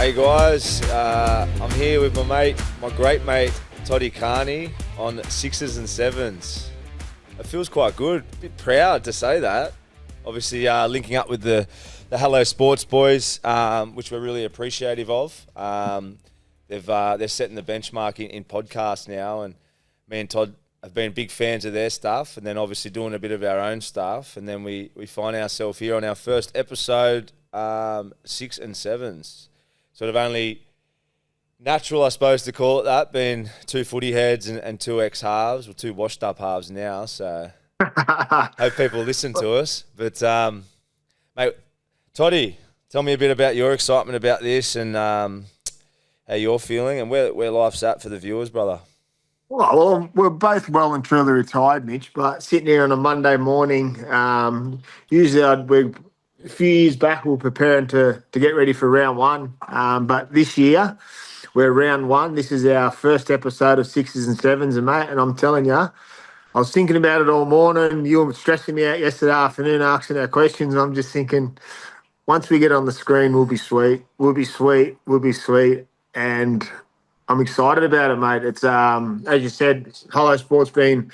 Hey guys, I'm here with my great mate, Toddy Carney on Sixes and Sevens. It feels quite good. A bit proud to say that. Obviously, linking up with the Hello Sports boys, which we're really appreciative of. They're setting the benchmark in podcasts now, and me and Todd have been big fans of their stuff, and then obviously doing a bit of our own stuff, and then we find ourselves here on our first episode, 6 and 7s. Sort of only natural, I suppose, to call it that, being two footy heads and two ex-halves, or two washed-up halves now, so hope people listen to us. But, mate, Toddy, tell me a bit about your excitement about this and how you're feeling and where life's at for the viewers, brother. Well, we're both well and truly retired, Mitch, but sitting here on a Monday morning, usually a few years back we were preparing to get ready for round one, but this year we're round one. This is our first episode of Sixes and Sevens, and mate, and I'm telling you, I was thinking about it all morning. You were stressing me out yesterday afternoon asking our questions, and I'm just thinking, once we get on the screen, we'll be sweet. And I'm excited about it, mate. It's as you said, Hello Sports been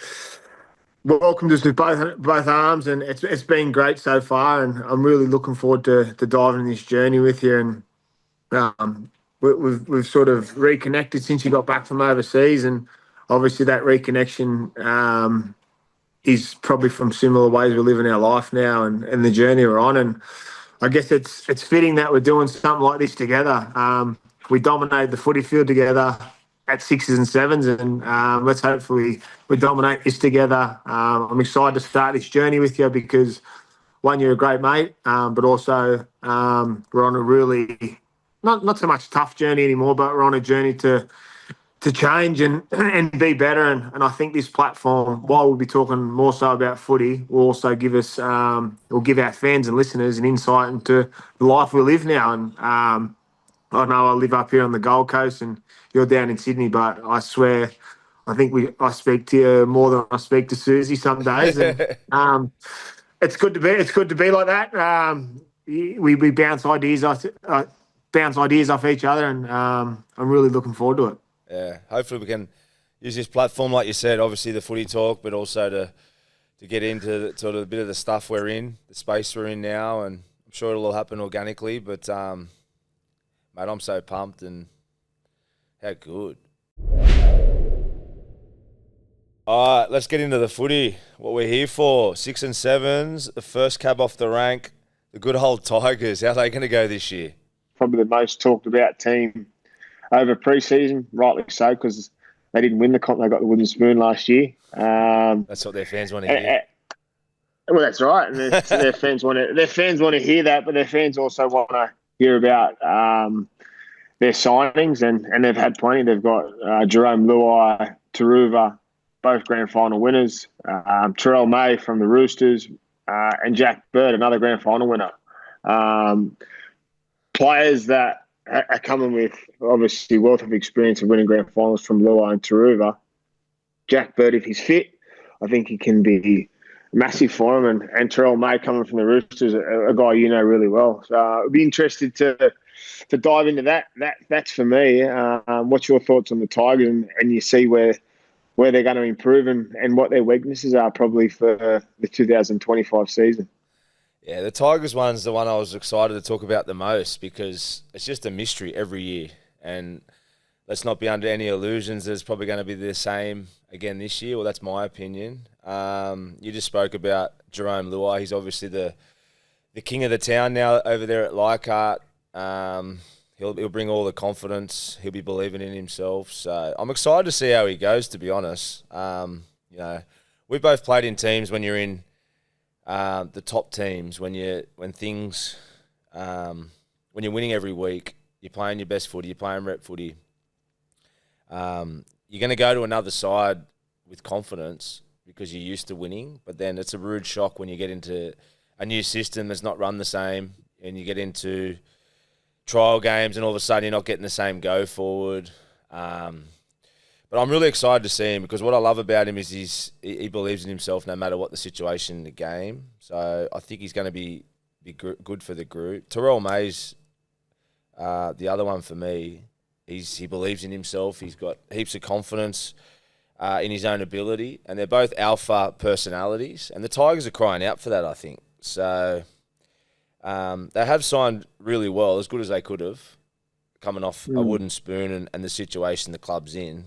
welcomed us with both arms, and it's been great so far. And I'm really looking forward to diving in this journey with you. And we've sort of reconnected since you got back from overseas, and obviously that reconnection is probably from similar ways we're living our life now and the journey we're on. And I guess it's fitting that we're doing something like this together. We dominated the footy field together at Sixes and Sevens, and let's hopefully we dominate this together. I'm excited to start this journey with you because, one, you're a great mate, but also we're on a really, not so much tough journey anymore, but we're on a journey to change and be better. And I think this platform, while we'll be talking more so about footy, will also give us, will give our fans and listeners an insight into the life we live now. And I know I live up here on the Gold Coast and you're down in Sydney, but I swear, I think I speak to you more than I speak to Susie some days. And it's good to be like that. We bounce ideas off each other, and I'm really looking forward to it. Yeah, hopefully we can use this platform, like you said, obviously the footy talk, but also to get into sort of a bit of the stuff we're in, the space we're in now, and I'm sure it'll all happen organically, but mate, I'm so pumped, and how good. All right, let's get into the footy, what we're here for. 6 and 7s, the first cab off the rank, the good old Tigers. How are they going to go this year? Probably the most talked about team over pre-season, rightly so, because they didn't win the comp. They got the wooden spoon last year. That's what their fans want to hear. Well, that's right. And their fans want to hear that, but their fans also want to hear about their signings, and they've had plenty. They've got Jerome Luai, Taruva, both grand final winners. Terrell May from the Roosters, and Jack Bird, another grand final winner. Players that are coming with obviously wealth of experience of winning grand finals from Luai and Taruva. Jack Bird, if he's fit, I think he can be massive for him. And Terrell May coming from the Roosters, a guy you know really well. So I'd be interested to dive into that. That's for me. What's your thoughts on the Tigers, and you see where they're going to improve and what their weaknesses are probably for the 2025 season? Yeah, the Tigers one's the one I was excited to talk about the most because it's just a mystery every year. And let's not be under any illusions that it's probably going to be the same again this year. Well, that's my opinion. You just spoke about Jerome Luai. He's obviously the king of the town now over there at Leichhardt. He'll bring all the confidence. He'll be believing in himself. So I'm excited to see how he goes, to be honest. We both played in teams when you're in the top teams, when you're winning every week, you're playing your best footy, you're playing rep footy. You're going to go to another side with confidence because you're used to winning, but then it's a rude shock when you get into a new system that's not run the same, and you get into trial games and all of a sudden you're not getting the same go forward. But I'm really excited to see him because what I love about him is he believes in himself no matter what the situation in the game. So I think he's going to be good for the group. Terrell May's The other one for me, he believes in himself. He's got heaps of confidence in his own ability, and they're both alpha personalities. And the Tigers are crying out for that, I think. So they have signed really well, as good as they could have, coming off a wooden spoon and the situation the club's in.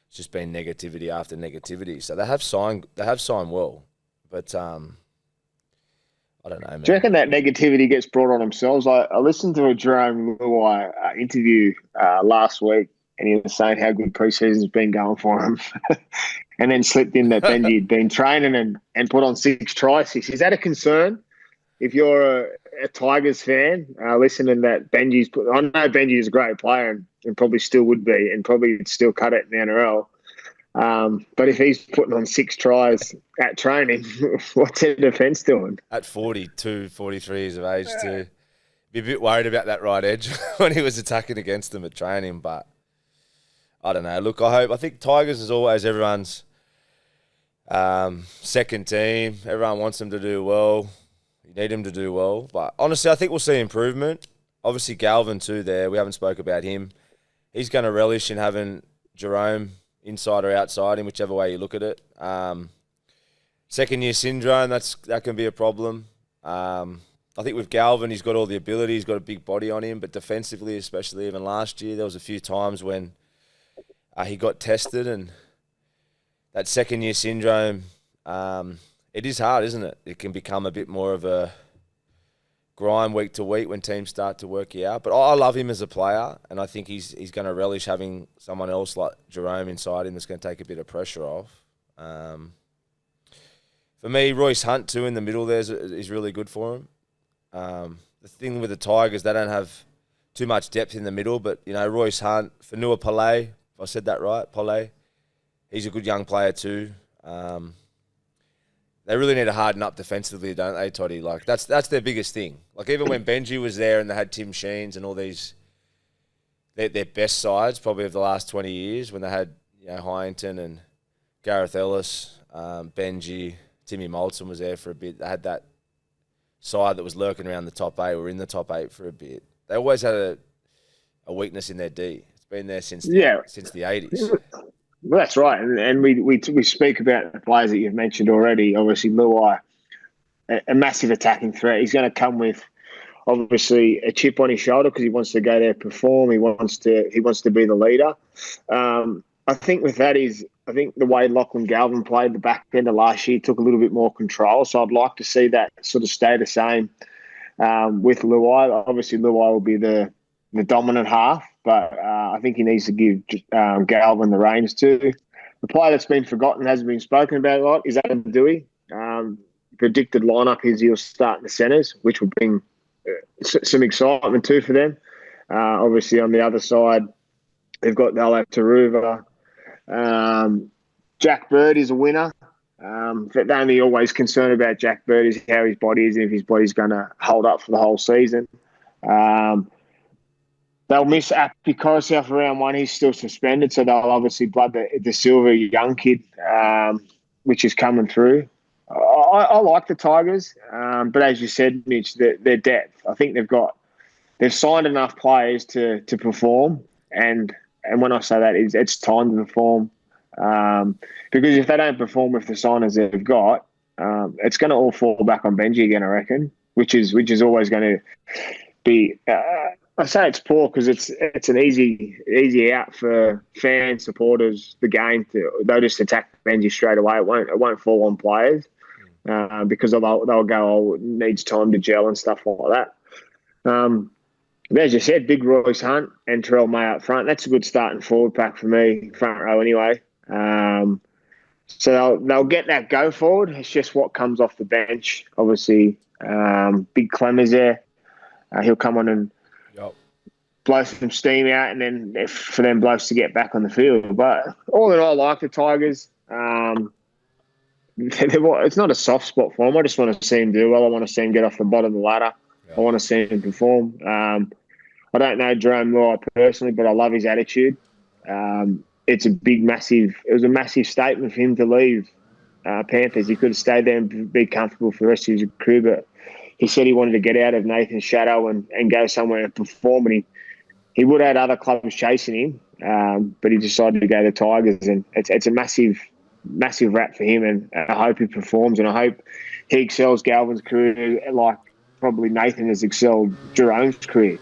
It's just been negativity after negativity. So they have signed well, but I don't know, man. Do you reckon that negativity gets brought on themselves? I listened to a Jerome Luai interview last week, and he was saying how good preseason's been going for him. And then slipped in that Benji had been training and put on 6 tries. Is that a concern? If you're a Tigers fan, listening that Benji's – I know Benji is a great player and probably still would be and probably would still cut it in the NRL. But if he's putting on 6 tries at training, what's the defence doing? At 42, 43 years of age to be a bit worried about that right edge when he was attacking against them at training. But I don't know. Look, I think Tigers is always everyone's second team. Everyone wants them to do well. You need them to do well. But honestly, I think we'll see improvement. Obviously, Galvin too there. We haven't spoke about him. He's going to relish in having Jerome inside or outside, in whichever way you look at it. Second-year syndrome, that can be a problem. I think with Galvin, he's got all the ability. He's got a big body on him, but defensively, especially even last year, there was a few times when he got tested, and that second-year syndrome, it is hard, isn't it? It can become a bit more of a grind week to week when teams start to work you out. But I love him as a player, and I think he's going to relish having someone else like Jerome inside him that's going to take a bit of pressure off. For me, Royce Hunt too in the middle there is really good for him. The thing with the Tigers, they don't have too much depth in the middle, but Royce Hunt, Fanua Pillay, if I said that right, Pillay, he's a good young player too. They really need to harden up defensively, don't they, Toddy? Like that's their biggest thing. Like even when Benji was there and they had Tim Sheens and all these, their best sides probably of the last 20 years when they had Hyington and Gareth Ellis, Benji, Timmy Moulton was there for a bit. They had that side that was lurking around the top 8 or in the top 8 for a bit. They always had a weakness in their D. It's been there since the 80s. Well, that's right, and we speak about the players that you've mentioned already. Obviously, Luai, a massive attacking threat. He's going to come with obviously a chip on his shoulder because he wants to go there, perform. He wants to be the leader. I think with that is the way Lachlan Galvin played the back end of last year took a little bit more control. So I'd like to see that sort of stay the same with Luai. Obviously, Luai will be the dominant half, but I think he needs to give Galvin the reins too. The player that's been forgotten, hasn't been spoken about a lot, is Adam Dewey. Predicted lineup is he'll start in the centres, which will bring some excitement too for them. Obviously, on the other side, they've got Nala Taruva. Jack Bird is a winner. The only always concern about Jack Bird is how his body is and if his body's going to hold up for the whole season. They'll miss Appy Coruscant for round 1. He's still suspended, so they'll obviously blood the Silver young kid, which is coming through. I like the Tigers, but as you said, Mitch, their depth. I think they've signed enough players to perform, and when I say that, it's time to perform. Because if they don't perform with the signers they've got, it's going to all fall back on Benji again, I reckon, which is always going to be. I say it's poor because it's an easy out for fans, supporters, the game. They'll just attack Benji straight away. It won't fall on players because they'll go, it needs time to gel and stuff like that. But as you said, big Royce Hunt and Terrell May up front. That's a good starting forward pack for me, front row anyway. So they'll get that go forward. It's just what comes off the bench. Obviously, Big Clem is there. He'll come on and blow some steam out, and then for them blokes to get back on the field. But all in all, I like the Tigers. It's not a soft spot for them. I just want to see them do well. I want to see them get off the bottom of the ladder. I want to see him perform. I don't know Jerome Luai personally, but I love his attitude. It was a massive statement for him to leave Panthers. He could have stayed there and be comfortable for the rest of his career, but he said he wanted to get out of Nathan's shadow and go somewhere and perform. And he would have had other clubs chasing him, but he decided to go to the Tigers. And it's a massive rap for him. And I hope he performs, and I hope he excels Galvin's career like probably Nathan has excelled Jerome's career.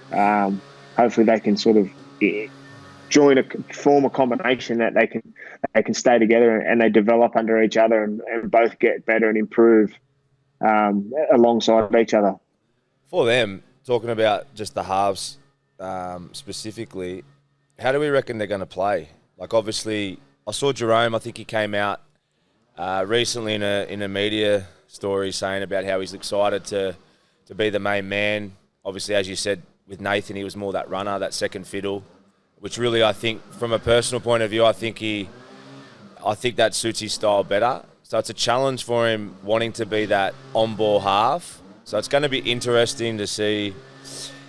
Hopefully they can sort of form a combination that they can stay together and they develop under each other and both get better and improve alongside each other. For them, talking about just the halves specifically, how do we reckon they're going to play? Like, obviously, I saw Jerome. I think he came out recently in a media story saying about how he's excited to be the main man. Obviously, as you said, with Nathan, he was more that runner, that second fiddle, which really, I think, from a personal point of view, I think that suits his style better. So it's a challenge for him wanting to be that on-ball half. So it's going to be interesting to see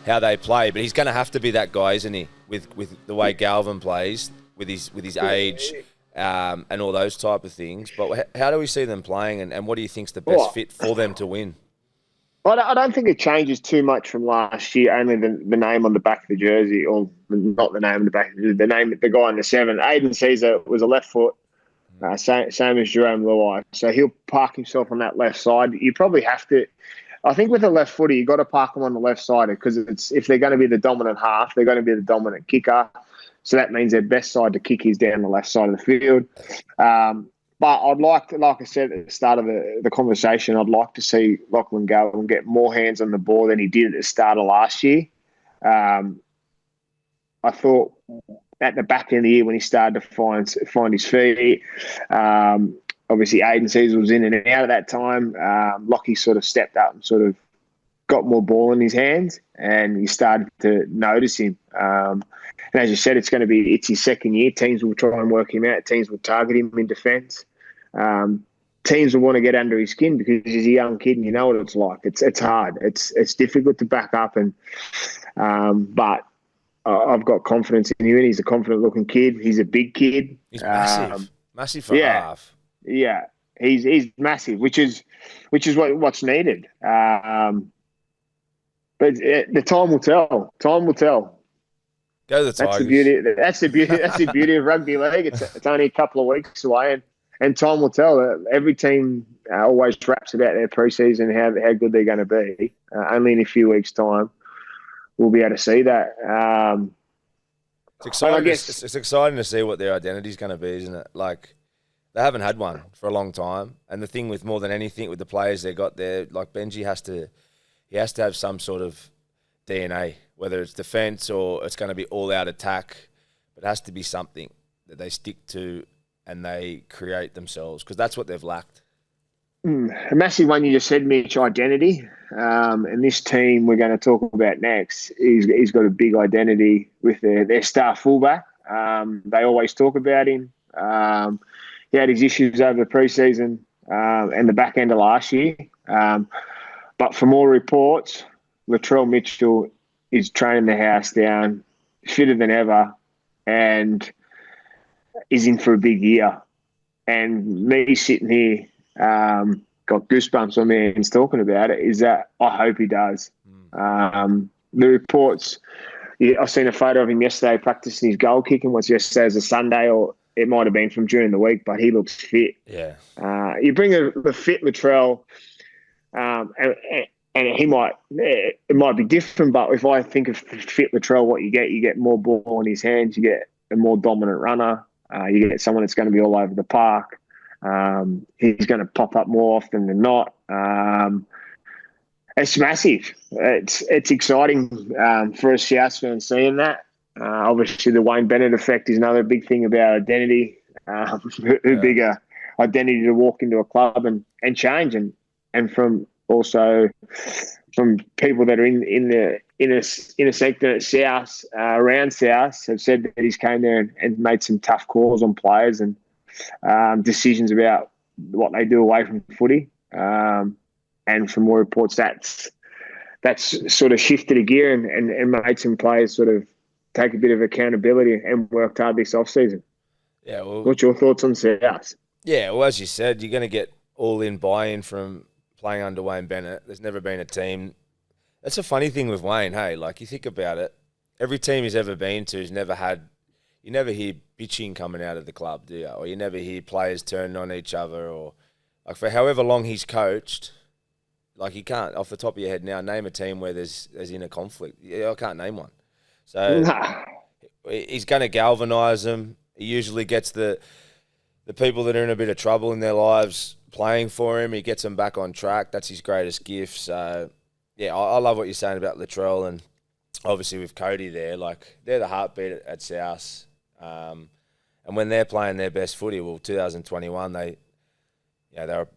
how they play. But he's going to have to be that guy, isn't he? With the way Galvin plays, with his age, and all those type of things. But how do we see them playing, and what do you think's the best fit for them to win? I don't think it changes too much from last year. Only the name on the back of the jersey, or not the name on the back, the name, the guy in the 7. Aiden Caesar was a left foot, same as Jerome Luai. So he'll park himself on that left side. You probably have to. I think with a left footer, you've got to park them on the left side because if they're going to be the dominant half, they're going to be the dominant kicker. So that means their best side to kick is down the left side of the field. But I'd like to, like I said at the start of the conversation, I'd like to see Lachlan Galvin get more hands on the ball than he did at the start of last year. I thought at the back end of the year when he started to find his feet, obviously Aiden Caesar was in and out at that time. Lockie sort of stepped up and sort of got more ball in his hands, and you started to notice him. And as you said, it's his second year. Teams will try and work him out. Teams will target him in defence. Teams will want to get under his skin because he's a young kid, and you know what it's like. It's hard. It's difficult to back up, but I've got confidence in him. He's a confident-looking kid. He's a big kid. He's massive for half. Yeah, he's massive, which is what's needed. But the time will tell. Time will tell. Go the Tigers. That's the beauty of rugby league. It's only a couple of weeks away, and time will tell. Every team always raps about their preseason, how good they're going to be. Only in a few weeks' time, we'll be able to see that. It's exciting. It's exciting to see what their identity is going to be, isn't it? Like, they haven't had one for a long time, and the thing with more than anything with the players they got there, like Benji has to have some sort of DNA, whether it's defence or it's going to be all-out attack, but it has to be something that they stick to and they create themselves, because that's what they've lacked. A massive one you just said, Mitch, identity. And this team we're going to talk about next, he's got a big identity with their star fullback. They always talk about him. He had his issues over the preseason and the back end of last year. But from all reports, Latrell Mitchell is training the house down, fitter than ever, and is in for a big year. And me sitting here, got goosebumps on my hands talking about it, is that I hope he does. The reports, I've seen a photo of him yesterday practicing his goal kicking. Was yesterday as a Sunday, or it might have been from during the week, but he looks fit. Yeah. You bring the fit Latrell, and it might be different, but if I think of fit Latrell, what you get more ball in his hands, you get a more dominant runner, you get someone that's going to be all over the park. He's going to pop up more often than not. It's massive. It's exciting for us South fans seeing that. Obviously, the Wayne Bennett effect is another big thing about identity. Who bigger identity to walk into a club and change, and from also from people that are in a sector at South, around South, have said that he's came there and made some tough calls on players and decisions about what they do away from footy. And from more reports, that's sort of shifted a gear and made some players sort of take a bit of accountability and worked hard this off-season. Yeah, well, what's your thoughts on South? Yeah, well, as you said, you're going to get all-in buy-in from playing under Wayne Bennett. There's never been a team. That's a funny thing with Wayne, hey? Like, you think about it, every team he's ever been to has never had, you never hear bitching coming out of the club, do you? Or you never hear players turning on each other, or like for however long he's coached, like you can't, off the top of your head now, name a team where there's inner conflict. Yeah, I can't name one. So he's going to galvanise them. He usually gets the people that are in a bit of trouble in their lives playing for him. He gets them back on track. That's his greatest gift. So, yeah, I love what you're saying about Latrell, and obviously with Cody there, like they're the heartbeat at South. And when they're playing their best footy, well, 2021, they were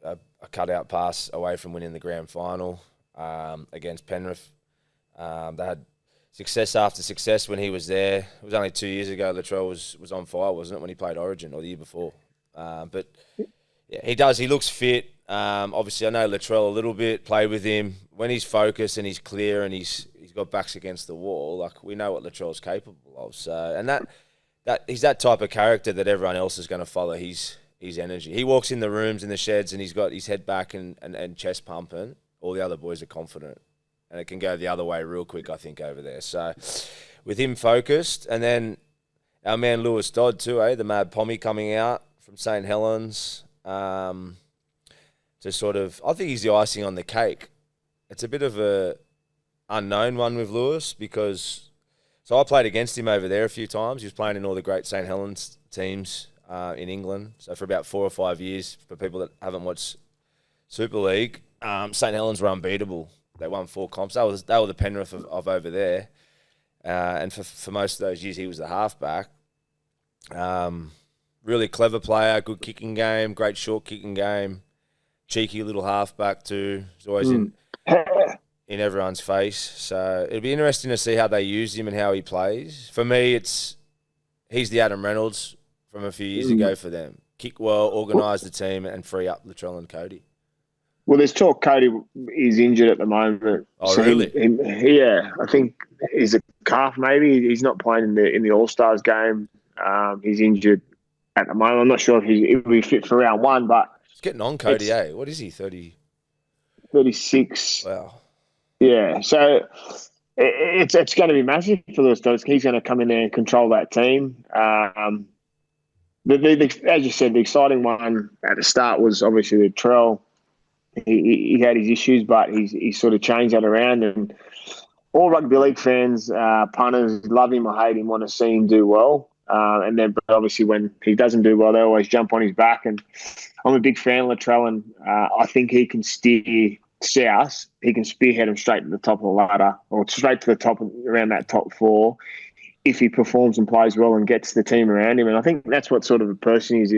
a cutout pass away from winning the grand final against Penrith. They had success after success when he was there. It was only 2 years ago Latrell was on fire, wasn't it, when he played Origin, or the year before? But yeah, he does. He looks fit. Obviously, I know Latrell a little bit, played with him. When he's focused and he's clear and he's got backs against the wall, like we know what Latrell's capable of. So, and that he's that type of character that everyone else is going to follow his energy. He walks in the rooms, in the sheds, and he's got his head back and chest pumping. All the other boys are confident. And it can go the other way real quick, I think, over there. So with him focused, and then our man Lewis Dodd too, the Mad Pommy coming out from St. Helens to sort of, I think he's the icing on the cake. It's a bit of a unknown one with Lewis because, so I played against him over there a few times. He was playing in all the great St. Helens teams in England. So for about 4 or 5 years, for people that haven't watched Super League, St. Helens were unbeatable. They won 4 comps. They were the Penrith of over there. And for most of those years, he was the halfback. Really clever player, good kicking game, great short kicking game, cheeky little halfback too. He's always in everyone's face. So it'll be interesting to see how they use him and how he plays. For me, he's the Adam Reynolds from a few years ago for them. Kick well, organise the team, and free up Latrell and Cody. Well, there's talk Cody is injured at the moment. Oh, so really? Yeah, I think he's a calf maybe. He's not playing in the All-Stars game. He's injured at the moment. I'm not sure if he'll be fit for round 1, but... He's getting on, Cody, What is he, 30? 36. Wow. Yeah, so it's going to be massive for Lewis Dodd. He's going to come in there and control that team. As you said, the exciting one at the start was obviously the Latrell. He had his issues, but he's sort of changed that around. And all rugby league fans, punters, love him or hate him, want to see him do well. And then, but obviously, when he doesn't do well, they always jump on his back. And I'm a big fan of Latrell, and I think he can steer South. He can spearhead him straight to the top of the ladder, or straight to the top, around that top 4, if he performs and plays well and gets the team around him. And I think that's what sort of a person he is.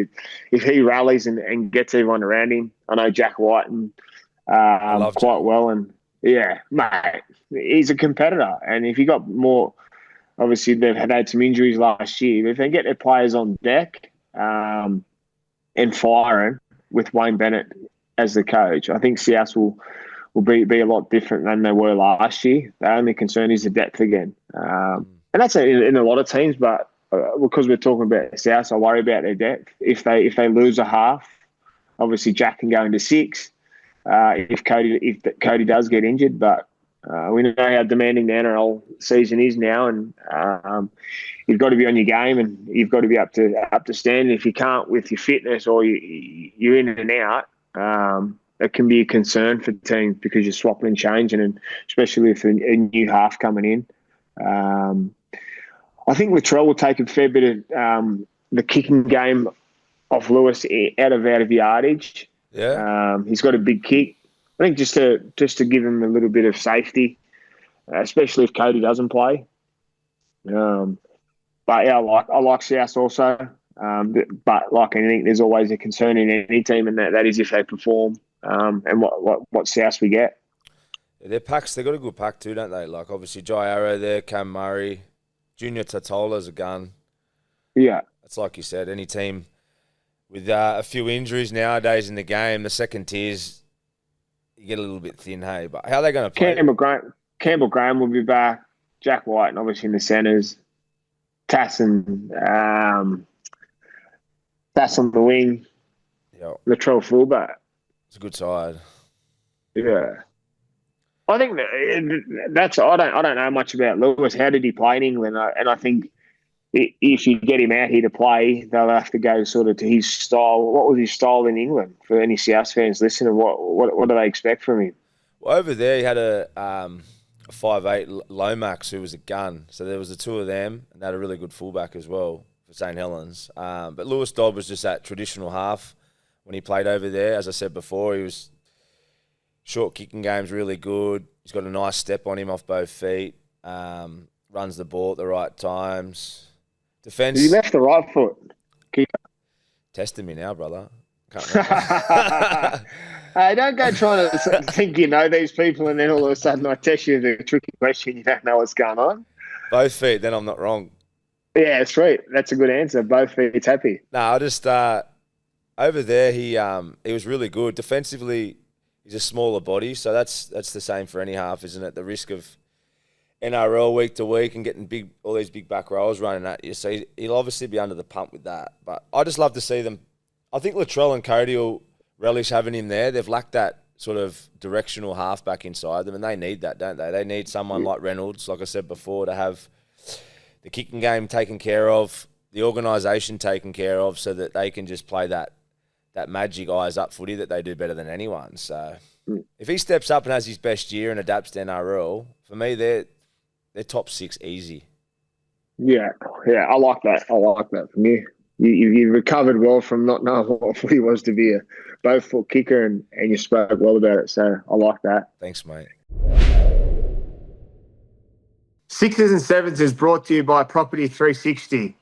If he rallies and gets everyone around him, I know Jack White and quite well. And yeah, mate, he's a competitor. And if you got more, obviously they've had some injuries last year. If they get their players on deck and firing with Wayne Bennett as the coach, I think South will be a lot different than they were last year. The only concern is the depth again. And that's in a lot of teams, but because we're talking about South, I worry about their depth. If they lose a half, obviously Jack can go into 6. If Cody does get injured, but we know how demanding the NRL season is now, and you've got to be on your game and you've got to be up to stand. If you can't with your fitness or you're in and out, it can be a concern for teams because you're swapping and changing, and especially if a new half coming in. I think Latrell will take a fair bit of the kicking game off Lewis out of yardage. Yeah, he's got a big kick. I think just to give him a little bit of safety, especially if Cody doesn't play. But yeah, I like South also. But like anything, there's always a concern in any team, and that is if they perform and what South we get. Their packs, they've got a good pack too, don't they? Like obviously Jai Arrow there, Cam Murray, Junior Tatola's a gun. Yeah. It's like you said, any team with a few injuries nowadays in the game, the second tiers, you get a little bit thin, hey? But how are they going to play? Campbell Graham will be back. Jack White, and obviously in the centres. Tass on the wing. Yep. Latrell fullback. It's a good side. Yeah. I think that's I don't know much about Lewis. How did he play in England? And I think if you get him out here to play, they'll have to go sort of to his style. What was his style in England for any South fans listening? What do they expect from him? Well, over there, he had a 5'8" Lomax who was a gun. So there was the two of them, and they had a really good fullback as well for St. Helens. But Lewis Dodd was just that traditional half when he played over there. As I said before, he was short kicking game's really good. He's got a nice step on him off both feet. Runs the ball at the right times. Defense. He left the right foot. Testing me now, brother. Can't remember. Hey, don't go trying to think you know these people and then all of a sudden I test you the tricky question. You don't know what's going on. Both feet, then I'm not wrong. Yeah, sweet. That's a good answer. Both feet happy. No, I just over there he was really good defensively. He's a smaller body, so that's the same for any half, isn't it? The risk of NRL week to week and getting all these big back rows running at you. So he'll obviously be under the pump with that. But I just love to see them. I think Latrell and Cody will relish having him there. They've lacked that sort of directional halfback inside them, and they need that, don't they? They need someone like Reynolds, like I said before, to have the kicking game taken care of, the organisation taken care of, so that they can just play that magic eyes up footy that they do better than anyone. So if he steps up and has his best year and adapts to NRL, for me, they're top 6 easy. Yeah, I like that. I like that from you. You recovered well from not knowing what footy was to be a both foot kicker, and you spoke well about it. So I like that. Thanks, mate. Sixes and Sevens is brought to you by Property 360.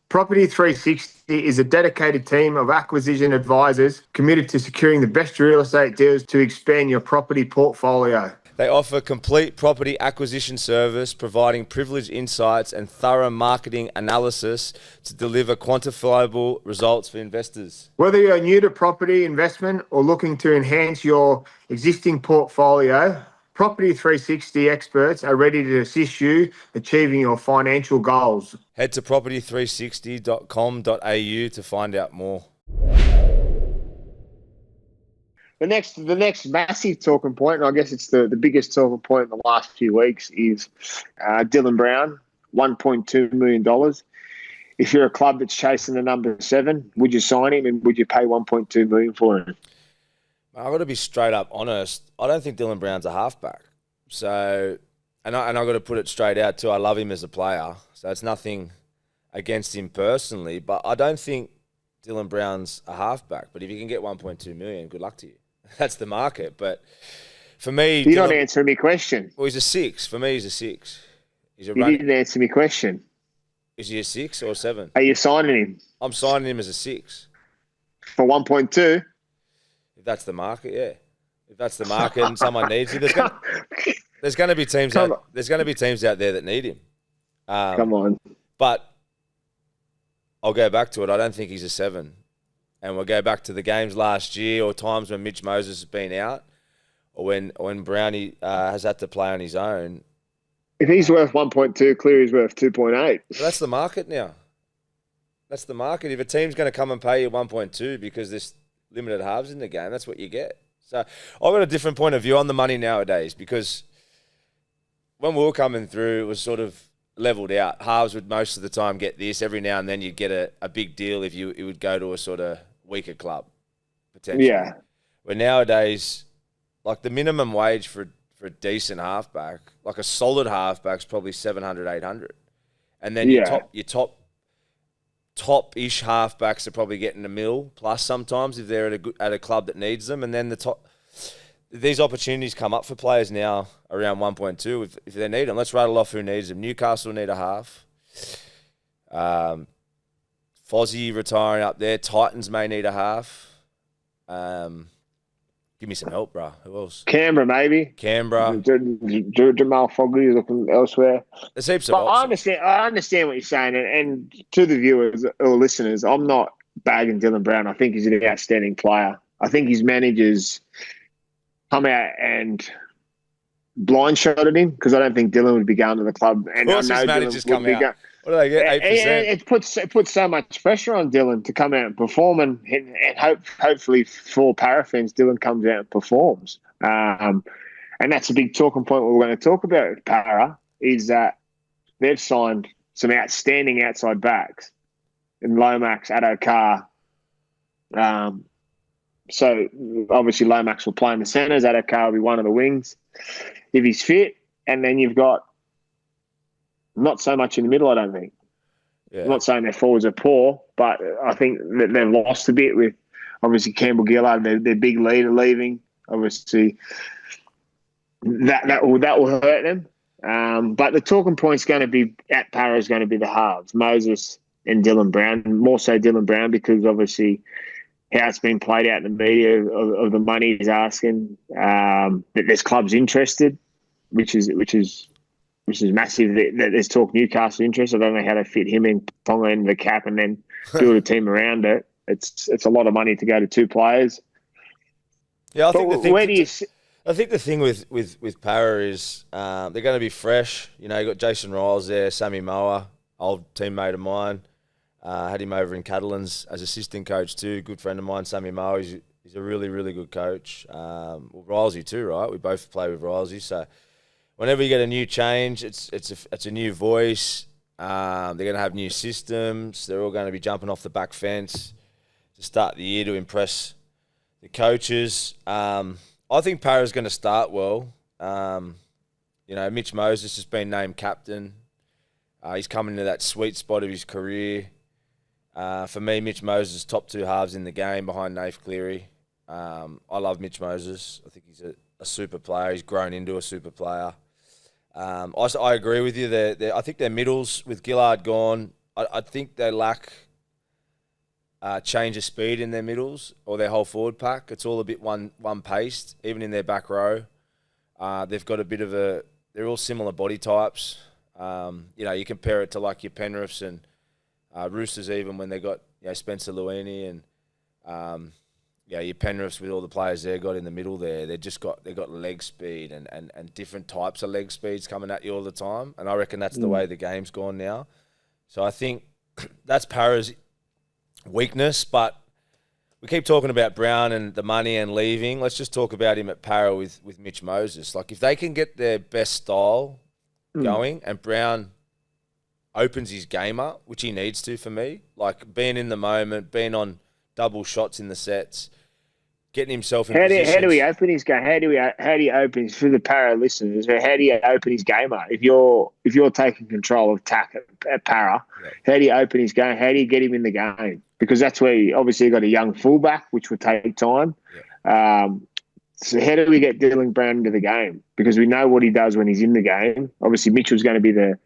Property 360 is a dedicated team of acquisition advisors committed to securing the best real estate deals to expand your property portfolio. They offer complete property acquisition service, providing privileged insights and thorough marketing analysis to deliver quantifiable results for investors. Whether you're new to property investment or looking to enhance your existing portfolio, Property 360 experts are ready to assist you achieving your financial goals. Head to property360.com.au to find out more. The next massive talking point, and I guess it's the biggest talking point in the last few weeks, is Dylan Brown, $1.2 million. If you're a club that's chasing the number 7, would you sign him and would you pay $1.2 million for him? I've got to be straight up honest. I don't think Dylan Brown's a halfback. So, and I've got to put it straight out too. I love him as a player. So it's nothing against him personally, but I don't think Dylan Brown's a halfback. But if you can get 1.2 million, good luck to you. That's the market. But for me, you're not answering me question. Well, he's a 6. For me, he's a 6. You didn't answer me question. Is he a 6 or 7? Are you signing him? I'm signing him as a 6 for 1.2. If that's the market, yeah. If that's the market and someone needs him, there's going to be teams out there that need him. Come on. But I'll go back to it. I don't think he's a 7. And we'll go back to the games last year or times when Mitch Moses has been out or when Brownie has had to play on his own. If he's worth 1.2, Cleary's worth 2.8. Well, that's the market now. That's the market. If a team's going to come and pay you 1.2 because there's limited halves in the game, that's what you get. So I've got a different point of view on the money nowadays because when we were coming through, it was sort of leveled out. Halves would most of the time get this. Every now and then you'd get a big deal if it would go to a sort of weaker club, potentially. Yeah. Where nowadays, like the minimum wage for a decent halfback, like a solid halfback's probably 700, 800. And then your top-ish halfbacks are probably getting $1 million plus sometimes if they're at a club that needs them. And then these opportunities come up for players now around 1.2 if they need them. Let's rattle off who needs them. Newcastle need a half. Fozzie retiring up there. Titans may need a half. Give me some help, bro. Who else? Canberra, maybe. Canberra. Jamal Fogarty is looking elsewhere. There's heaps of options. I understand what you're saying. And to the viewers or listeners, I'm not bagging Dylan Brown. I think he's an outstanding player. I think his managers come out and blindshotted him because I don't think Dylan would be going to the club. And of course his managers come out. What do they get? 8%? It puts so much pressure on Dylan to come out and perform, and hopefully for Parafins, Dylan comes out and performs. And that's a big talking point we're going to talk about with Para, is that they've signed some outstanding outside backs in Lomax, Addo-Carr. So obviously Lomax will play in the centres. Addo-Carr will be one of the wings if he's fit. And then you've got not so much in the middle, I don't think. Yeah. I'm not saying their forwards are poor, but I think that they've lost a bit with obviously Campbell Gillard, their big leader, leaving. Obviously, that will hurt them. But the talking point's going to be at Para is going to be the halves, Moses and Dylan Brown. More so Dylan Brown, because obviously how it's been played out in the media of the money he's asking. That there's clubs interested, which is massive. That there's talk Newcastle interest. I don't know how they fit him in Tonga in the cap and then build a team around it. It's a lot of money to go to two players. Yeah, I think the thing with Para is they're going to be fresh. You know, you got Jason Riles there, Sammy Moa, old teammate of mine. Had him over in Catalans as assistant coach too. Good friend of mine, Sammy Moa. He's a really, really good coach. Well, Rilesy too, right? We both play with Rilesy. So whenever you get a new change, it's a new voice. They're going to have new systems. They're all going to be jumping off the back fence to start the year to impress the coaches. I think Para's going to start well. You know, Mitch Moses has been named captain. He's coming to that sweet spot of his career. For me, Mitch Moses, top two halves in the game behind Nath Cleary. I love Mitch Moses. I think he's a super player. He's grown into a super player. I agree with you. I think their middles, with Gillard gone, I think they lack change of speed in their middles or their whole forward pack. It's all a bit one-paced, even in their back row. They've got a bit of they're all similar body types. You know, you compare it to like your Penriths and Roosters, even when they got, you know, Spencer Luini and your Penriths with all the players they've got in the middle there. They've got leg speed and different types of leg speeds coming at you all the time. And I reckon that's the way the game's gone now. So I think that's Para's weakness, but we keep talking about Brown and the money and leaving. Let's just talk about him at Para with Mitch Moses. Like, if they can get their best style going and Brown opens his game up, which he needs to, for me, like being in the moment, being on double shots in the sets, getting himself in positions. How do we open his game? How do you open his, for the Para listeners? How do you open his game up? If you're taking control of tack at Para, how do you open his game? How do you get him in the game? Because that's where you obviously got a young fullback, which will take time. Yeah. So how do we get Dylan Brown into the game? Because we know what he does when he's in the game. Obviously, Mitchell's going to be the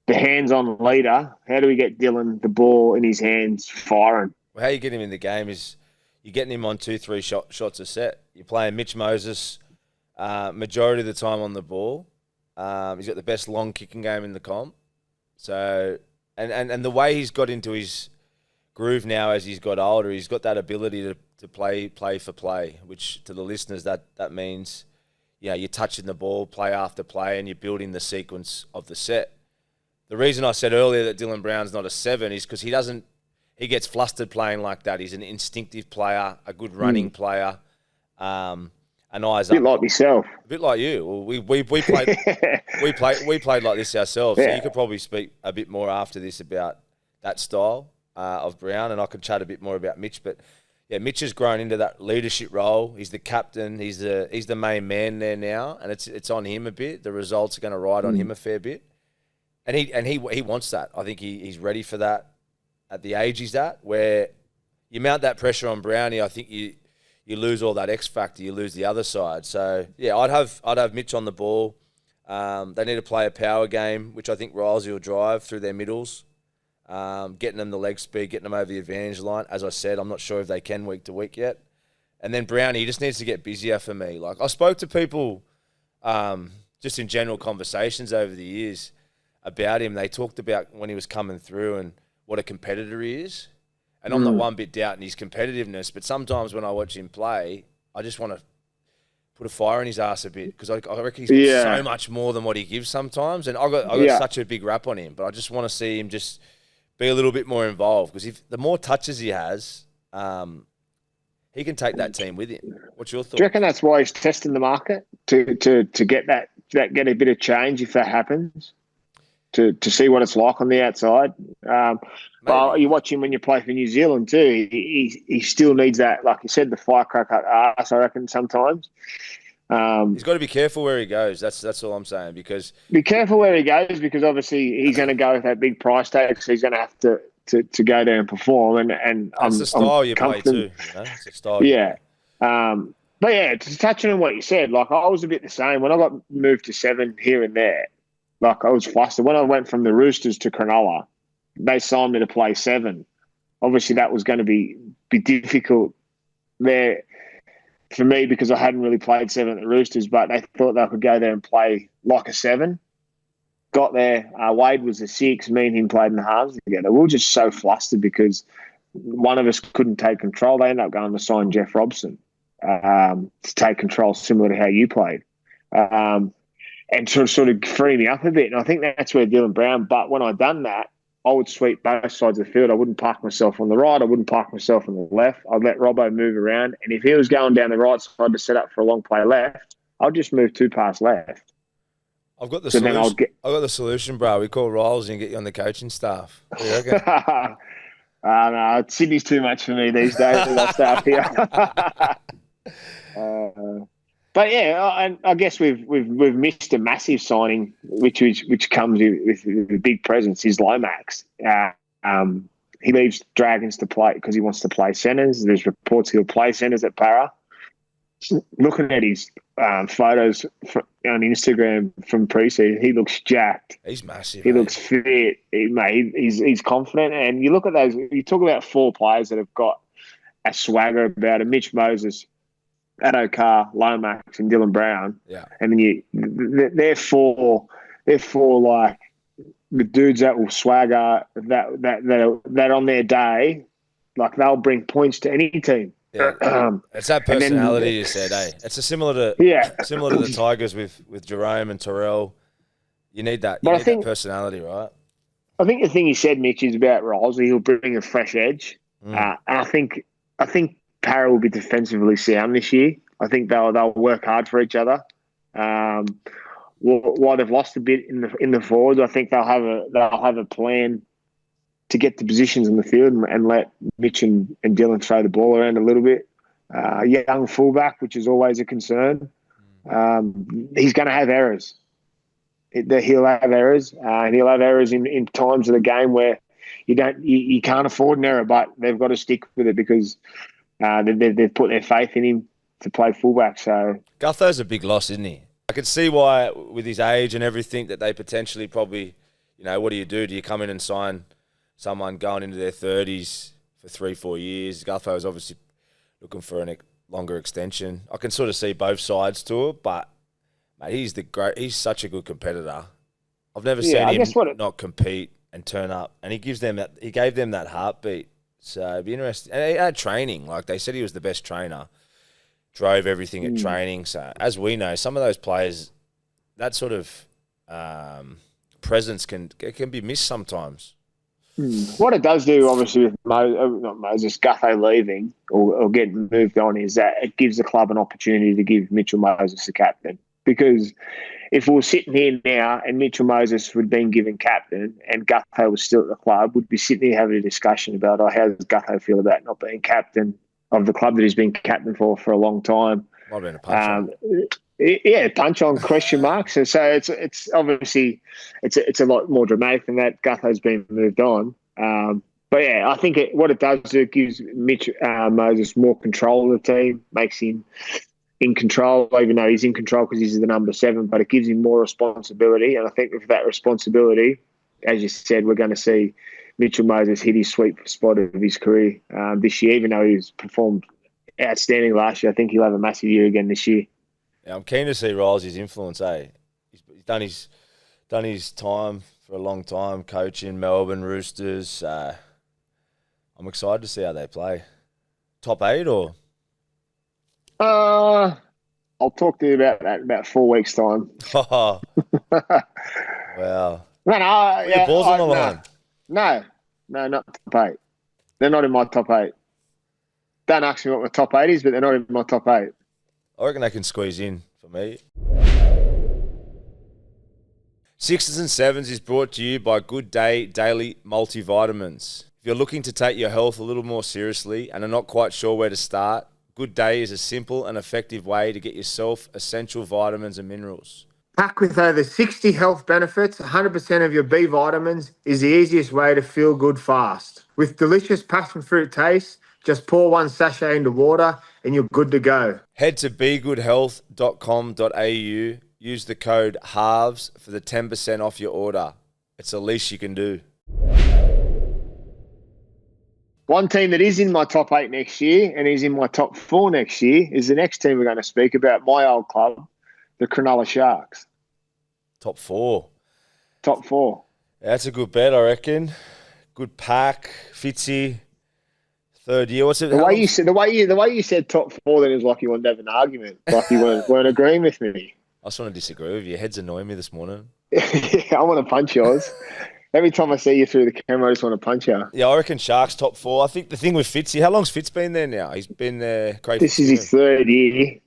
hands-on leader. How do we get Dylan the ball in his hands firing? Well, how you get him in the game is you're getting him on 2-3 shots a set. You're playing Mitch Moses majority of the time on the ball. He's got the best long kicking game in the comp. So and the way he's got into his groove now as he's got older, he's got that ability to play for play, which to the listeners that means, you know, you're touching the ball play after play and you're building the sequence of the set. The reason I said earlier that Dylan Brown's not a 7 is because he gets flustered playing like that. He's an instinctive player, a good running player, an eyes up. A bit like myself. A bit like you. Well, we played we played like this ourselves. Yeah. So you could probably speak a bit more after this about that style of Brown, and I could chat a bit more about Mitch. But yeah, Mitch has grown into that leadership role. He's the captain. He's the main man there now, and it's on him a bit. The results are going to ride on him a fair bit, and he wants that. I think he's ready for that at the age he's at. Where you mount that pressure on Brownie, I think you lose all that X factor. You lose the other side. So yeah, I'd have Mitch on the ball. They need to play a power game, which I think Rilesy will drive through their middles. Getting them the leg speed, getting them over the advantage line. As I said, I'm not sure if they can week to week yet. And then Brownie, he just needs to get busier for me. Like, I spoke to people just in general conversations over the years about him. They talked about when he was coming through and what a competitor he is. And I'm not one bit doubting his competitiveness, but sometimes when I watch him play, I just want to put a fire in his ass a bit because I reckon he's got so much more than what he gives sometimes. And I got such a big rap on him, but I just want to see him just be a little bit more involved because the more touches he has, he can take that team with him. What's your Do thought? you reckon that's why he's testing the market to get get a bit of change if that happens? To see what it's like on the outside. But you watch him when you play for New Zealand too. He still needs that, like you said, the firecracker ass, I reckon, sometimes. He's got to be careful where he goes. That's all I'm saying. Because be careful where he goes, because obviously he's going to go with that big price tag, so he's going to have to go there and perform. And that's the style you play too. It's a style. Yeah. But yeah, just touching on what you said, like I was a bit the same when I got moved to 7 here and there. Like I was flustered when I went from the Roosters to Cronulla. They signed me to play 7. Obviously, that was going to be difficult there for me because I hadn't really played 7 at the Roosters, but they thought they could go there and play like a 7. Got there. Wade was a 6. Me and him played in the halves together. We were just so flustered because one of us couldn't take control. They ended up going to sign Jeff Robson to take control, similar to how you played. And to sort of free me up a bit. And I think that's where Dylan Brown, but when I'd done that, I would sweep both sides of the field. I wouldn't park myself on the right. I wouldn't park myself on the left. I'd let Robbo move around. And if he was going down the right side to set up for a long play left, I'd just move 2 past left. I've got the solution. I've got the solution, bro. We call Riles and get you on the coaching staff. What do you reckon? No, Sydney's too much for me these days. I'll stay up here. But yeah, I guess we've missed a massive signing, which comes with a big presence. Is Lomax. He leaves Dragons to play because he wants to play centres. There's reports he'll play centres at Para. Looking at his photos on Instagram from pre-season, he looks jacked. He's massive. He looks fit. He's confident. And you look at those. You talk about 4 players that have got a swagger about it. Mitch Moses, Addo Carr, Lomax, and Dylan Brown. Yeah. And then they're four like the dudes that will swagger that on their day, like they'll bring points to any team. Yeah. It's that personality you said, eh? It's similar to the Tigers with Jerome and Terrell. You need that. You need that personality, right? I think the thing you said, Mitch, is about Riles. He'll bring a fresh edge. And I think Para will be defensively sound this year. I think they'll work hard for each other. While they've lost a bit in the forwards, I think they'll have a plan to get the positions in the field and let Mitch and Dylan throw the ball around a little bit. Young fullback, which is always a concern. He's going to have errors. He'll have errors, and he'll have errors in times of the game where you can't afford an error, but they've got to stick with it because they've put their faith in him to play fullback. So Gutho's a big loss, isn't he? I could see why, with his age and everything, that they potentially probably, what do? Do you come in and sign someone going into their 30s for 3-4 years? Gutho is obviously looking for a longer extension. I can sort of see both sides to it, but mate, he's such a good competitor. I've never seen him not compete and turn up, and he gave them that heartbeat. So it'd be interesting. And he had training, like they said, he was the best trainer. Drove everything at training. So as we know, some of those players, that sort of presence can be missed sometimes. What it does do, obviously, with Gutho leaving or getting moved on, is that it gives the club an opportunity to give Mitchell Moses the captain. Because if we were sitting here now and Mitchell Moses would have been given captain and Gutho was still at the club, we'd be sitting here having a discussion about how does Gutho feel about not being captain of the club that he's been captain for a long time. Might have been a punch on. Punch on question marks. And so it's obviously it's a lot more dramatic than that. Gutho's been moved on. But yeah, I think what it does is it gives Mitch Moses more control of the team, makes him in control, even though he's in control because he's the number 7, but it gives him more responsibility. And I think with that responsibility, as you said, we're going to see Mitchell Moses hit his sweet spot of his career this year, even though he's performed outstanding last year. I think he'll have a massive year again this year. Yeah, I'm keen to see Riles' influence, eh? He's done his time for a long time, coaching Melbourne Roosters. I'm excited to see how they play. Top 8 or? I'll talk to you about that in about 4 weeks' time. Wow. Your balls on the line. No, not top 8. They're not in my top 8. Don't ask me what my top 8 is, but they're not in my top 8. I reckon they can squeeze in for me. Sixes and Sevens is brought to you by Good Day Daily Multivitamins. If you're looking to take your health a little more seriously and are not quite sure where to start, Good Day is a simple and effective way to get yourself essential vitamins and minerals. Packed with over 60 health benefits, 100% of your B vitamins is the easiest way to feel good fast. With delicious passion fruit taste, just pour one sachet into water and you're good to go. Head to begoodhealth.com.au. Use the code HALVES for the 10% off your order. It's the least you can do. One team that is in my top 8 next year and is in my top 4 next year is the next team we're going to speak about, my old club, the Cronulla Sharks. Top 4. Top 4. Yeah, that's a good bet, I reckon. Good pack, Fitzy. Third year. What's it? The way you said top 4, then it was like you wanted to have an argument, like you weren't agreeing with me. I just want to disagree with you. Your head's annoying me this morning. Yeah, I want to punch yours. Every time I see you through the camera, I just want to punch you. Yeah, I reckon Sharks top 4. I think the thing with Fitzy, how long's Fitz been there now? He's been there. This is his 3rd year.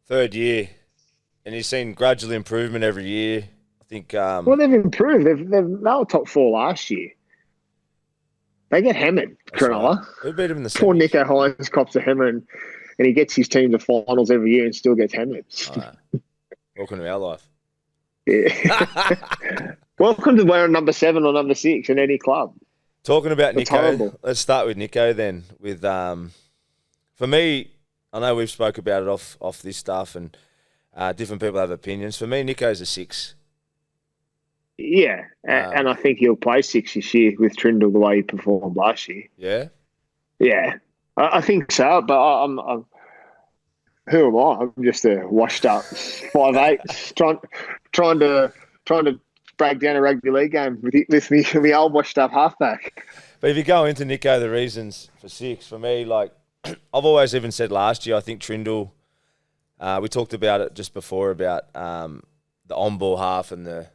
3rd year. And he's seen gradual improvement every year. I think. Well, they've improved. They were top 4 last year. They get hammered, Cronulla. Right. Who beat him in the Poor semis? Nico Hines cops a hammer, and he gets his team to finals every year and still gets hammered. Right. Welcome to our life. Yeah. Welcome to wearing number 7 or number 6 in any club. Talking about That's Nico, horrible. let's start with Nico then. With for me, I know we've spoke about it off this stuff, and different people have opinions. For me, Nico's a 6. Yeah, and I think he'll play 6 this year with Trindle the way he performed last year. Yeah. Yeah, I think so. But I'm who am I? I'm just a washed up 5'8", trying to break down a rugby league game with me old washed up halfback. But if you go into Nico, the reasons for 6, for me, like I've always even said last year, I think Trindle. We talked about it just before about the on-ball half and the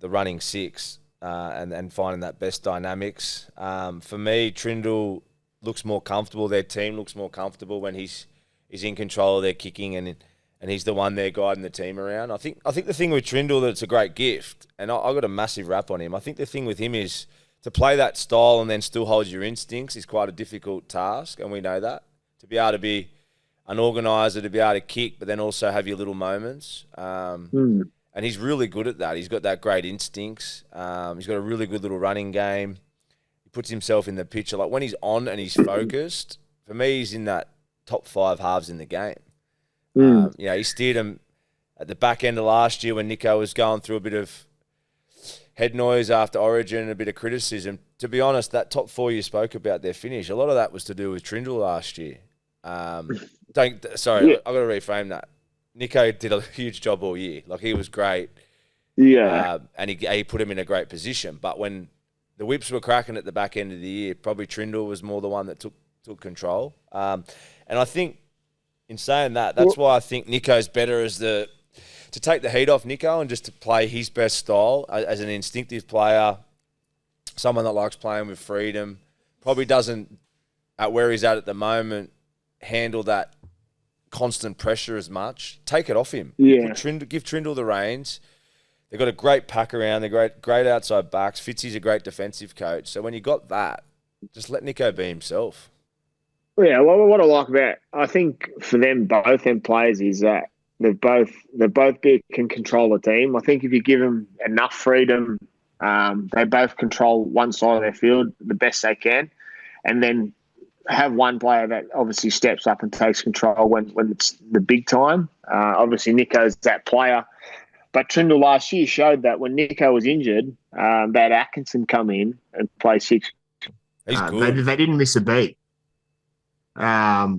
running 6 and finding that best dynamics. For me, Trindle looks more comfortable. Their team looks more comfortable when he's in control of their kicking and he's the one there guiding the team around. I think the thing with Trindle, that it's a great gift, and I got a massive rap on him. I think the thing with him is to play that style and then still hold your instincts is quite a difficult task, and we know that. To be able to be an organiser, to be able to kick, but then also have your little moments. And he's really good at that. He's got that great instincts. He's got a really good little running game. He puts himself in the picture. Like when he's on and he's focused, for me, he's in that top 5 halves in the game. He steered him at the back end of last year when Nico was going through a bit of head noise after Origin and a bit of criticism. To be honest, that top 4 you spoke about, their finish, a lot of that was to do with Trindle last year. I've got to reframe that. Nico did a huge job all year. Like, he was great. Yeah. And he put him in a great position. But when the whips were cracking at the back end of the year, probably Trindle was more the one that took control. And I think in saying that, that's why I think Nico's better to take the heat off Nico and just to play his best style as an instinctive player, someone that likes playing with freedom, probably doesn't, at where he's at the moment, handle that constant pressure as much. Take it off him. Yeah. Give Trindle the reins. They've got a great pack around. They're great outside backs. Fitzy's a great defensive coach. So when you got that, just let Nico be himself. Yeah, well, what I like about, I think for them, both them players, is that they both can control the team. I think if you give them enough freedom, they both control one side of their field the best they can, and then have one player that obviously steps up and takes control when it's the big time. Obviously, Nico's that player. But Trindle last year showed that when Nico was injured, they had Atkinson come in and play 6. He's good. They didn't miss a beat. So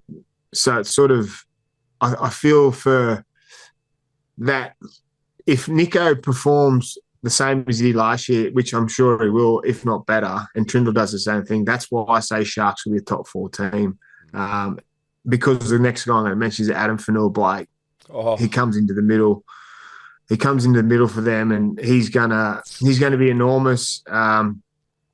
it's sort of, I feel for that, if Nico performs the same as he did last year, which I'm sure he will, if not better, and Trindle does the same thing, that's why I say Sharks will be a top 4 team. Because the next guy I'm going to mention is Adam Fanua-Blake. Oh. He comes into the middle. He comes into the middle for them, and he's gonna be enormous.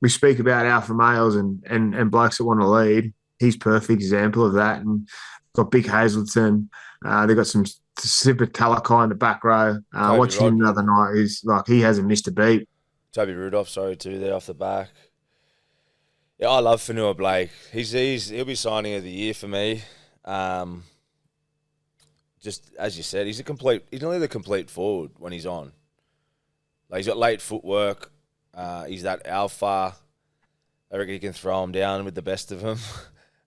We speak about alpha males and blokes that want to lead. he's perfect example of that. And got Big Hazleton. They've got some super Talakai in the back row. Toby Watching him the Rod, other night, he hasn't missed a beat. Toby Rudolph, sorry, too, there off the back. Yeah, I love Fanua Blake. He'll be signing of the year for me. Just as you said, he's nearly the complete forward when he's on. Like, he's got late footwork. He's that alpha. I reckon he can throw him down with the best of them.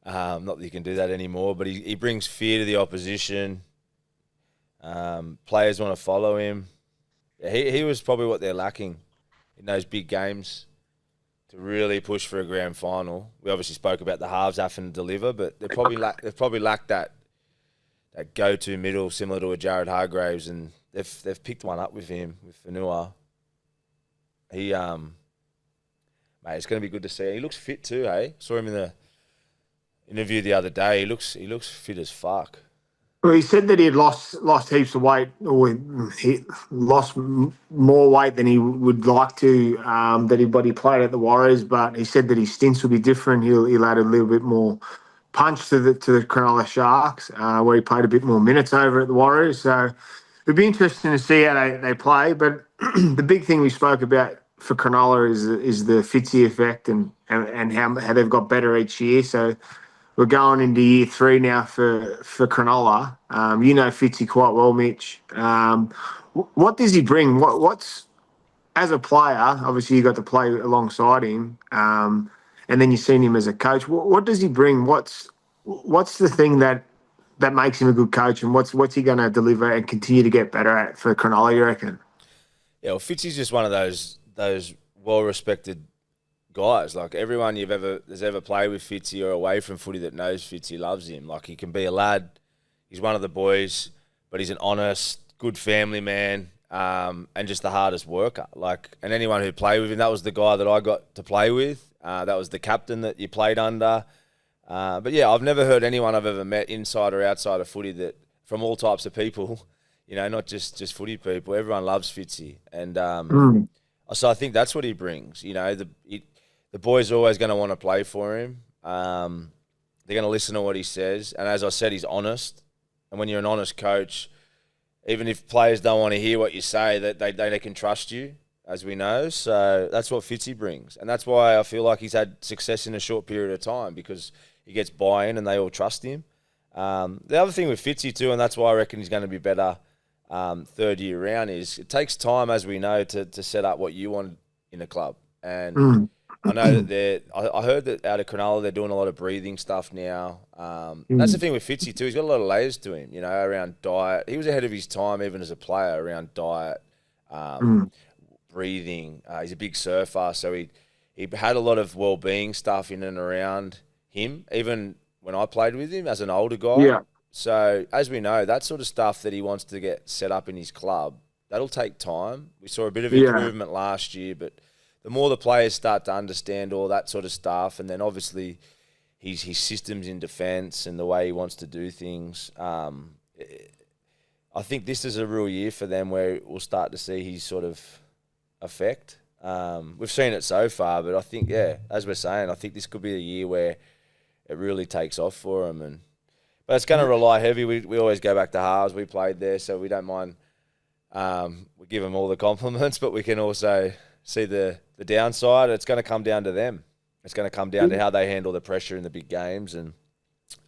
Not that you can do that anymore, but he brings fear to the opposition. Players want to follow him. Yeah, he was probably what they're lacking in those big games to really push for a grand final. We obviously spoke about the halves having to deliver, but they've probably lacked that go-to middle similar to a Jared Hargraves, and they've picked one up with him, with Fanua. He mate, it's going to be good to see. He looks fit too, hey? Saw him in the interview the other day. He looks fit as fuck. Well, he said that he had lost heaps of weight, or he lost more weight than he would like to. But he played at the Warriors, but he said that his stints will be different. He'll add a little bit more punch to the Cronulla Sharks, where he played a bit more minutes over at the Warriors. So it'd be interesting to see how they play. But the big thing we spoke about for Cronulla is the Fitzy effect and how they've got better each year. So we're going into year 3 now for Cronulla. You know Fitzy quite well, Mitch. What does he bring? What's as a player? Obviously, you got to play alongside him, and then you've seen him as a coach. What does he bring? What's the thing that makes him a good coach, and what's he going to deliver and continue to get better at for Cronulla, you reckon? Yeah, well, Fitzy's just one of those well-respected guys. Like, everyone that's ever played with Fitzy or away from footy that knows Fitzy loves him. Like, he can be a lad. He's one of the boys, but he's an honest, good family man, and just the hardest worker. Like, and anyone who played with him, that was the guy that I got to play with. That was the captain that you played under. But yeah, I've never heard anyone I've ever met inside or outside of footy that, from all types of people, you know, not just footy people. Everyone loves Fitzy, and so I think that's what he brings. You know, the boys are always going to want to play for him. They're going to listen to what he says, and as I said, he's honest. And when you're an honest coach, even if players don't want to hear what you say, that they can trust you, as we know. So that's what Fitzy brings, and that's why I feel like he's had success in a short period of time, because he gets buy-in and they all trust him. The other thing with Fitzy too, and that's why I reckon he's going to be better third year round, is it takes time, as we know, to set up what you want in a club. And I know that I heard that out of Cronulla they're doing a lot of breathing stuff now. That's the thing with Fitzy too. He's got a lot of layers to him, you know, around diet. He was ahead of his time even as a player around diet, breathing. He's a big surfer, so he had a lot of well-being stuff in and around him, even when I played with him as an older guy. Yeah. So, as we know, that sort of stuff that he wants to get set up in his club, that'll take time. We saw a bit of improvement last year, but the more the players start to understand all that sort of stuff, and then obviously his systems in defence and the way he wants to do things, I think this is a real year for them where we'll start to see his sort of effect. We've seen it so far, but I think, as we're saying, I think this could be a year where it really takes off for him. But it's going to rely heavy. We always go back to halves. We played there, so we don't mind. We give them all the compliments, but we can also see the downside. It's going to come down to them. It's going to come down to how they handle the pressure in the big games, and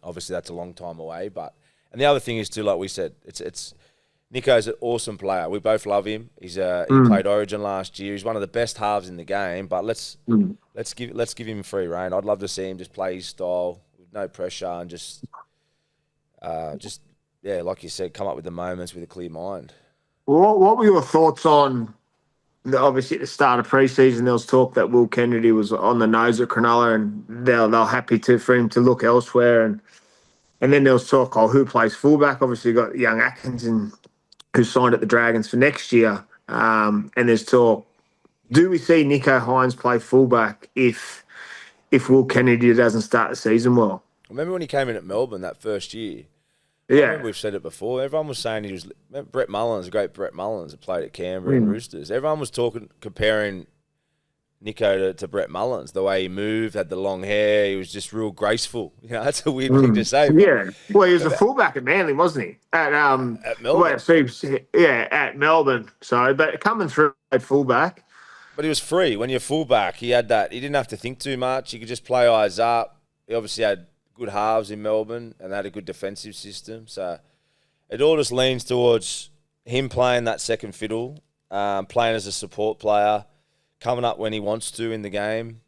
obviously that's a long time away. And the other thing is too, like we said, it's Nico's an awesome player. We both love him. He played Origin last year. He's one of the best halves in the game. But let's give him free rein. I'd love to see him just play his style with no pressure and just like you said, come up with the moments with a clear mind. What were your thoughts on? Obviously, at the start of pre-season, there was talk that Will Kennedy was on the nose at Cronulla, and they're happy for him to look elsewhere. And then there was talk, who plays fullback? Obviously, you got young Atkinson, who signed at the Dragons for next year. And there's talk, do we see Nicho Hynes play fullback if Will Kennedy doesn't start the season well? Remember when he came in at Melbourne that first year? Yeah. We've said it before. Everyone was saying he was... Brett Mullins, the great Brett Mullins, that played at Canberra and Roosters. Everyone was comparing Nico to Brett Mullins. The way he moved, had the long hair, he was just real graceful. You know, that's a weird thing to say. Yeah. Well, he was a fullback at Manly, wasn't he? At Melbourne. At Melbourne. So, but coming through at fullback. But he was free. When you're fullback, he had that. He didn't have to think too much. He could just play eyes up. He obviously had good halves in Melbourne and had a good defensive system. So it all just leans towards him playing that second fiddle, playing as a support player, coming up when he wants to in the game,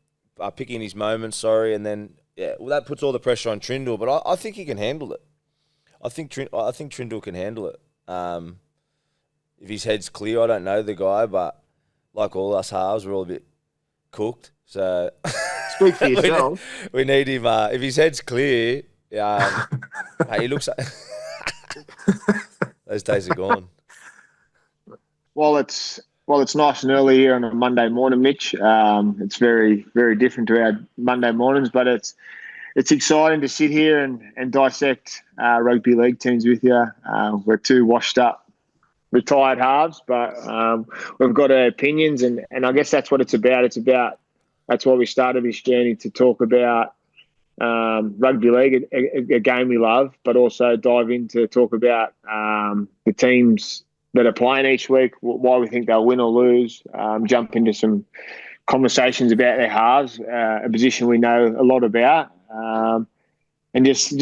picking his moments, and then, that puts all the pressure on Trindle. But I think he can handle it. I think Trindle can handle it. If his head's clear, I don't know the guy, but like all us halves, we're all a bit cooked. So Speak for yourself. we need him. If his head's clear, he looks like those days are gone. Well, it's nice and early here on a Monday morning, Mitch. It's very, very different to our Monday mornings, but it's exciting to sit here and dissect rugby league teams with you. We're two washed up, retired halves, but we've got our opinions, and I guess that's what it's about. That's why we started this journey, to talk about rugby league, a game we love, but also dive into talk about the teams that are playing each week, why we think they'll win or lose, jump into some conversations about their halves, a position we know a lot about, and just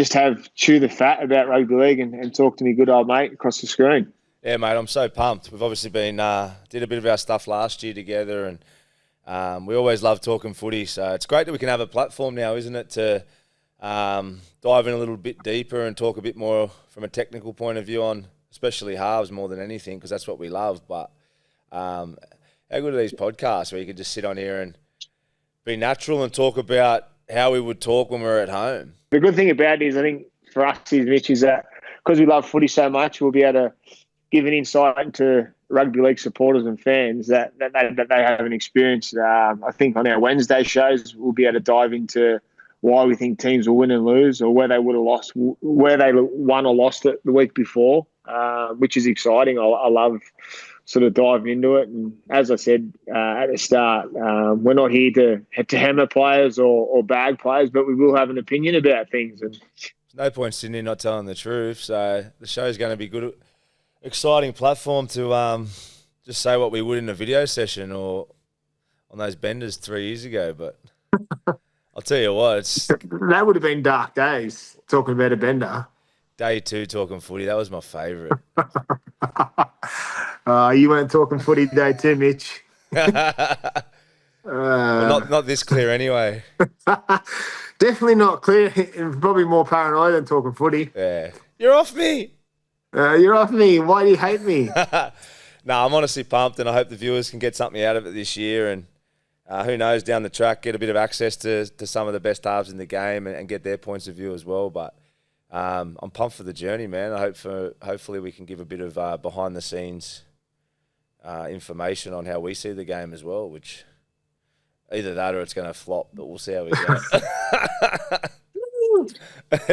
chew the fat about rugby league and talk to me good old mate across the screen. Yeah, mate, I'm so pumped. We've obviously been did a bit of our stuff last year together, and we always love talking footy. So it's great that we can have a platform now, isn't it, to dive in a little bit deeper and talk a bit more from a technical point of view on, especially halves more than anything, because that's what we love. But how good are these podcasts where you can just sit on here and be natural and talk about how we would talk when we're at home? The good thing about it is, I think for us, Mitch, is that because we love footy so much, we'll be able to give an insight into rugby league supporters and fans that they haven't experienced. I think on our Wednesday shows, we'll be able to dive into why we think teams will win and lose, or where they would have lost, where they won or lost it the week before, which is exciting. I love sort of diving into it. And as I said at the start, we're not here to hammer players or bag players, but we will have an opinion about things. And there's no point sitting here not telling the truth. So the show's going to be good. Exciting platform to just say what we would in a video session or on those benders 3 years ago. But I'll tell you what, that would have been dark days talking about a bender. Day 2 talking footy, that was my favourite. You weren't talking footy day 2, Mitch. Well, not this clear anyway. Definitely not clear. Probably more paranoid than talking footy. Yeah, you're off me. You're off me. Why do you hate me? No, I'm honestly pumped, and I hope the viewers can get something out of it this year. And who knows, down the track, get a bit of access to some of the best halves in the game and get their points of view as well. But I'm pumped for the journey, man. Hopefully we can give a bit of behind the scenes information on how we see the game as well, which either that or it's going to flop, but we'll see how we go.